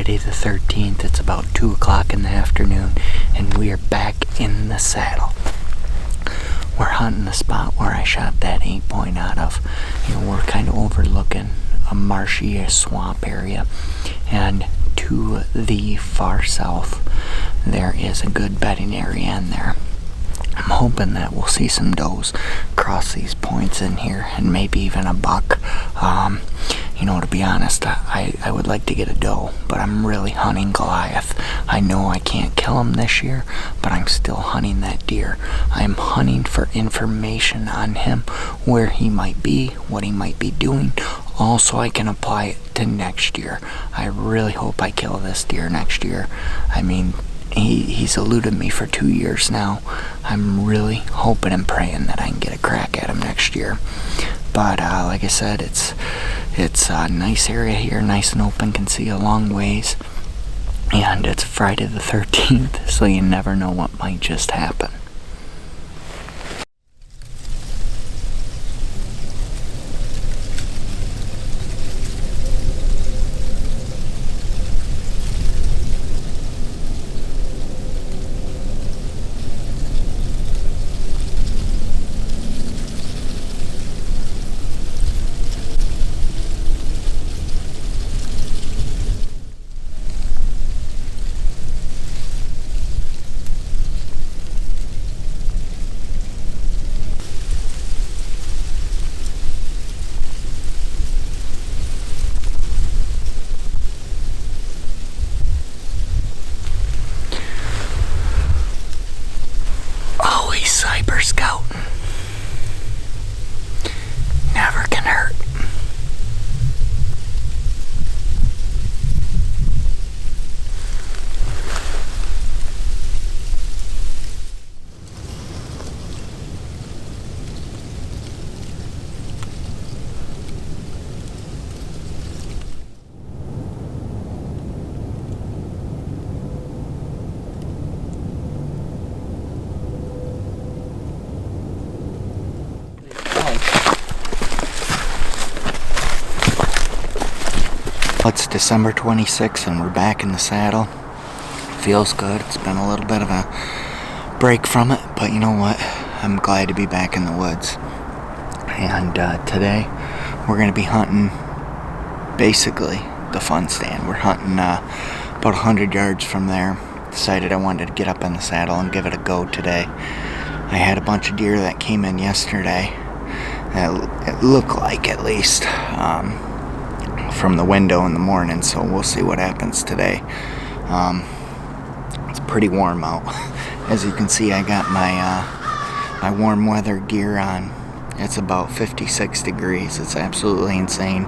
Friday the 13th. It's about 2 o'clock in the afternoon, and we are back in the saddle. We're hunting the spot where I shot that 8-point out of. We're kind of overlooking a marshy swamp area, and to the far south there is a good bedding area in there. I'm hoping that we'll see some does cross these points in here, and maybe even a buck. To be honest, I would like to get a doe, but I'm really hunting Goliath. I know I can't kill him this year, but I'm still hunting that deer. I'm hunting for information on him, where he might be, what he might be doing, also I can apply it to next year. I really hope I kill this deer next year. I mean, he's eluded me for 2 years now. I'm really hoping and praying that I can get a crack at him next year. But like I said, it's a nice area here, nice and open, can see a long ways. And it's Friday the 13th, so you never know what might just happen. Cyber scouting. Never can hurt. It's December 26th and we're back in the saddle. Feels good. It's been a little bit of a break from it, but you know what? I'm glad to be back in the woods. And today we're going to be hunting basically the fun stand. We're hunting about 100 yards from there. Decided I wanted to get up in the saddle and give it a go today. I had a bunch of deer that came in yesterday. It looked like, at least, from the window in the morning, so we'll see what happens today. It's pretty warm out. As you can see, I got my warm weather gear on. It's about 56 degrees. It's absolutely insane.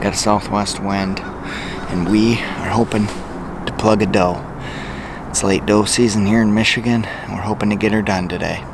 Got a southwest wind, and we are hoping to plug a doe. It's late doe season here in Michigan, and we're hoping to get her done today.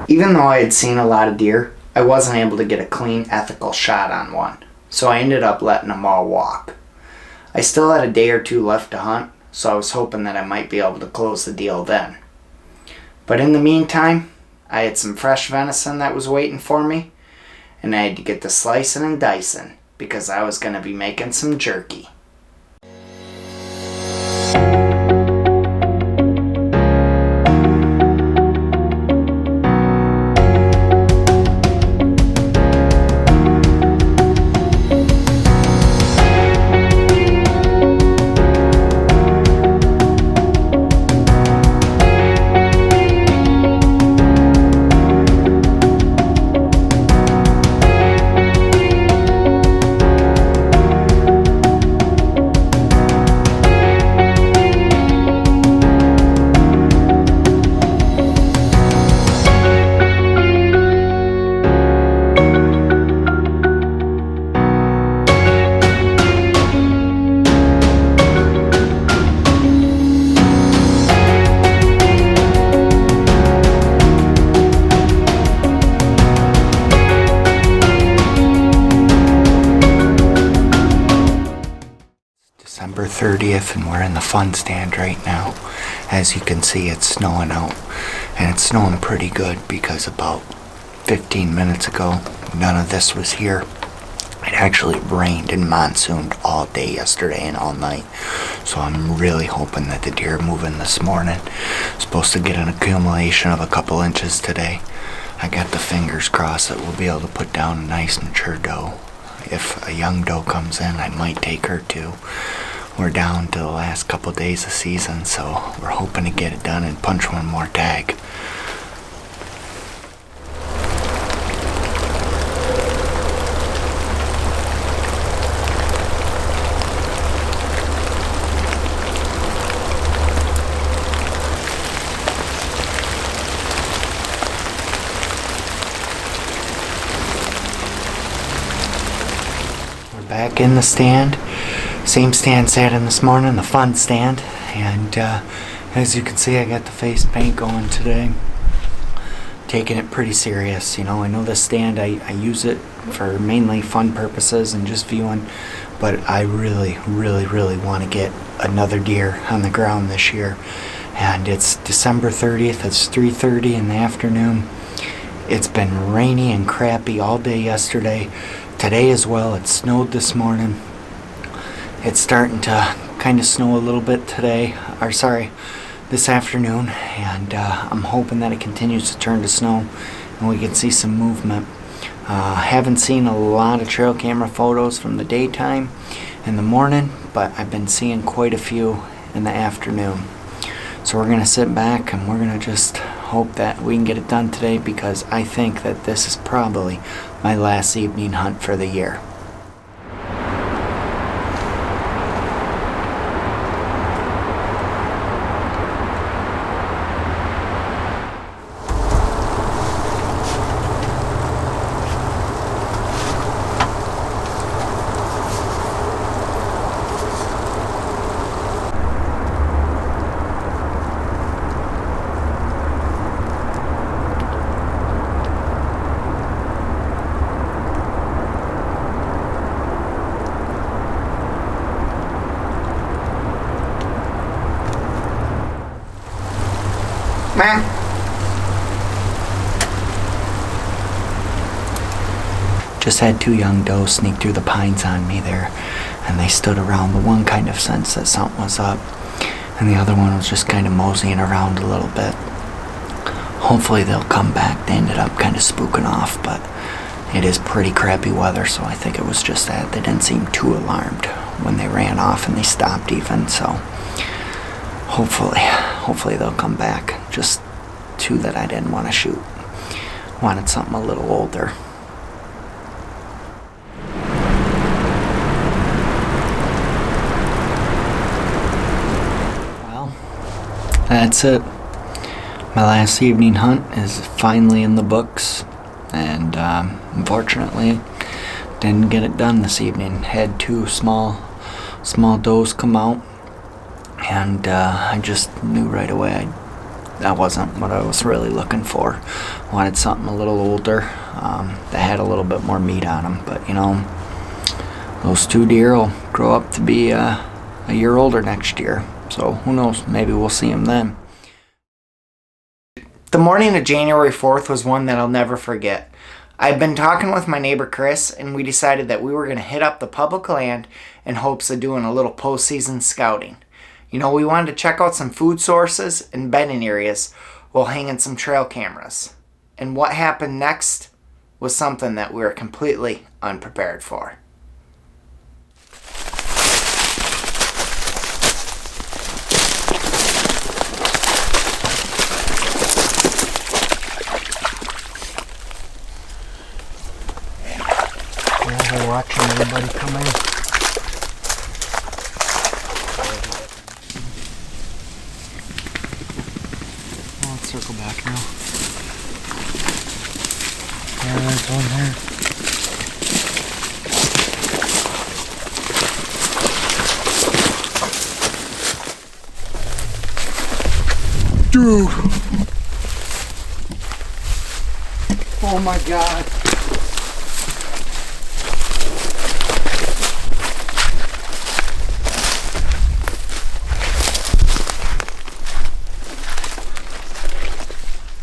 Even though I had seen a lot of deer, I wasn't able to get a clean, ethical shot on one, so I ended up letting them all walk. I still had a day or two left to hunt, so I was hoping that I might be able to close the deal then. But in the meantime, I had some fresh venison that was waiting for me, and I had to get to slicing and dicing because I was going to be making some jerky. December 30th, and we're in the fun stand right now. As you can see, it's snowing out, and it's snowing pretty good because about 15 minutes ago none of this was here. It actually rained and monsooned all day yesterday and all night, so I'm really hoping that the deer are moving this morning. Supposed to get an accumulation of a couple inches today. I got the fingers crossed that we'll be able to put down a nice mature doe. If a young doe comes in, I might take her too. We're down to the last couple days of season, so we're hoping to get it done and punch one more tag. We're back in the stand. Same stand sat in this morning, the fun stand, and as you can see, I got the face paint going today. Taking it pretty serious, you know. I know this stand, I use it for mainly fun purposes and just viewing, but I really want to get another deer on the ground this year. And it's December 30th, it's 3:30 in the afternoon. It's been rainy and crappy all day yesterday, today as well. It snowed this morning. It's starting to kind of snow a little bit this afternoon, and I'm hoping that it continues to turn to snow and we can see some movement. Haven't seen a lot of trail camera photos from the daytime in the morning, but I've been seeing quite a few in the afternoon. So we're going to sit back and we're going to just hope that we can get it done today, because I think that this is probably my last evening hunt for the year. Just had two young does sneak through the pines on me there, and they stood around. The one kind of sensed that something was up, and the other one was just kind of moseying around a little bit. Hopefully they'll come back. They ended up kind of spooking off, but it is pretty crappy weather, so I think it was just that. They didn't seem too alarmed when they ran off, and they stopped even, so hopefully they'll come back. Just two that I didn't want to shoot. Wanted something a little older. Well, that's it. My last evening hunt is finally in the books, and unfortunately didn't get it done this evening. Had two small does come out, and I just knew right away that wasn't what I was really looking for. Wanted something a little older, that had a little bit more meat on them. But, you know, those two deer will grow up to be a year older next year. So who knows, maybe we'll see them then. The morning of January 4th was one that I'll never forget. I'd been talking with my neighbor Chris, and we decided that we were going to hit up the public land in hopes of doing a little postseason scouting. You know, we wanted to check out some food sources and bedding areas while hanging some trail cameras. And what happened next was something that we were completely unprepared for. We're watching everybody come in. Let's circle back now. Yeah, there's one there. Dude! Oh my God.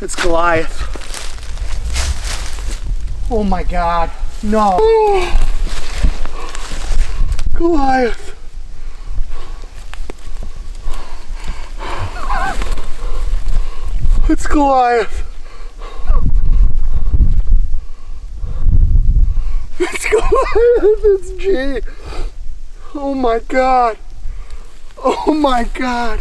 It's Goliath. Oh my God. No. Goliath. It's Goliath. It's Goliath. It's G. Oh my God. Oh my God.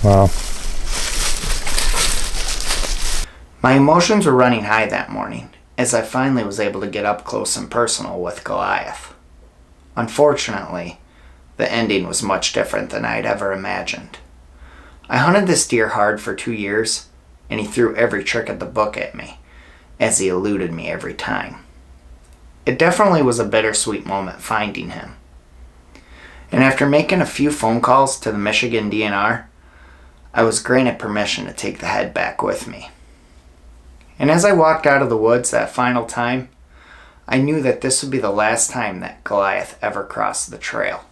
Wow. My emotions were running high that morning as I finally was able to get up close and personal with Goliath. Unfortunately, the ending was much different than I had ever imagined. I hunted this deer hard for 2 years, and he threw every trick of the book at me, as he eluded me every time. It definitely was a bittersweet moment finding him. And after making a few phone calls to the Michigan DNR, I was granted permission to take the head back with me. And as I walked out of the woods that final time, I knew that this would be the last time that Goliath ever crossed the trail.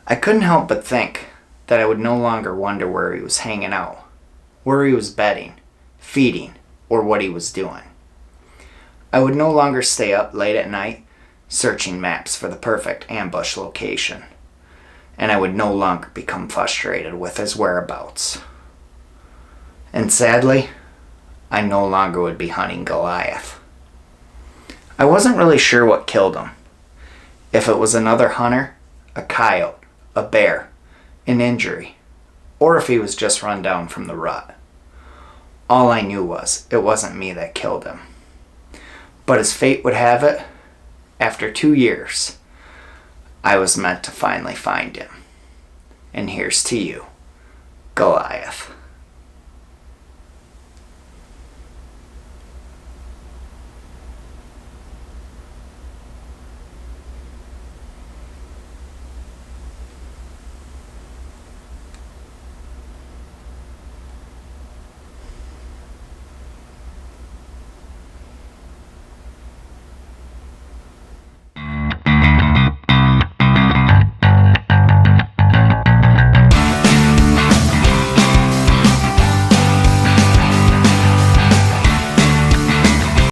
I couldn't help but think that I would no longer wonder where he was hanging out, where he was bedding, feeding, or what he was doing. I would no longer stay up late at night searching maps for the perfect ambush location, and I would no longer become frustrated with his whereabouts. And sadly, I no longer would be hunting Goliath. I wasn't really sure what killed him. If it was another hunter, a coyote, a bear, an injury, or if he was just run down from the rut. All I knew was it wasn't me that killed him. But as fate would have it, after 2 years, I was meant to finally find him. And here's to you, Goliath.